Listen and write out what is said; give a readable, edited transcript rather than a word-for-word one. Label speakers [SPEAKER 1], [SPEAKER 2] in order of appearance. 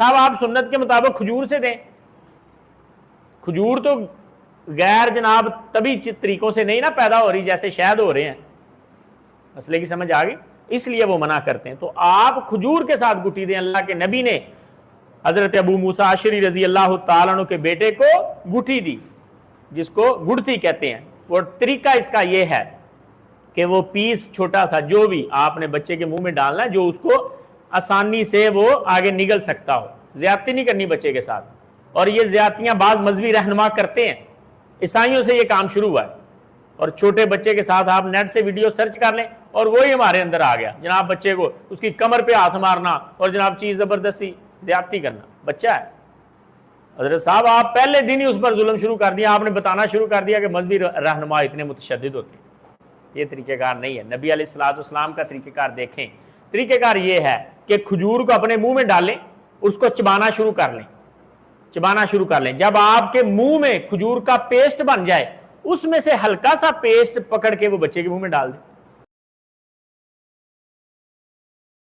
[SPEAKER 1] صاحب آپ سنت کے مطابق کھجور سے دیں. کھجور تو غیر جناب طبی طریقوں سے نہیں نا پیدا ہو رہی جیسے شہد ہو رہے ہیں. مسئلے کی سمجھ آ گئی؟ اس لیے وہ منع کرتے ہیں. تو آپ کھجور کے ساتھ گٹھی دیں. اللہ کے نبی نے حضرت ابو موسیٰ اشعری رضی اللہ تعالیٰ عنہ کے بیٹے کو گٹھی دی جس کو گڑتی کہتے ہیں. اور طریقہ اس کا یہ ہے کہ وہ پیس چھوٹا سا جو بھی آپ نے بچے کے منہ میں ڈالنا ہے جو اس کو آسانی سے وہ آگے نگل سکتا ہو. زیادتی نہیں کرنی بچے کے ساتھ. اور یہ زیادتیاں بعض مذہبی رہنما کرتے ہیں. عیسائیوں سے یہ کام شروع ہوا ہے. اور چھوٹے بچے کے ساتھ آپ نیٹ سے ویڈیو سرچ کر لیں اور وہی ہمارے اندر آ گیا. جناب بچے کو اس کی کمر پہ ہاتھ مارنا اور جناب چیز زبردستی زیادتی کرنا. بچہ ہے. حضرت صاحب آپ پہلے دن ہی اس پر ظلم شروع کر دیا. آپ نے بتانا شروع کر دیا کہ مذہبی رہنما اتنے متشدد ہوتے ہیں. یہ طریقہ کار نہیں ہے. نبی علیہ الصلوۃ والسلام کا طریقہ کار دیکھیں. طریقہ کار یہ ہے کہ کھجور کو اپنے منہ میں ڈالیں, اس کو چبانا شروع کر لیں. چبانا شروع کر لیں. جب آپ کے منہ میں کھجور کا پیسٹ بن جائے اس میں سے ہلکا سا پیسٹ پکڑ کے وہ بچے کے منہ میں ڈال دیں.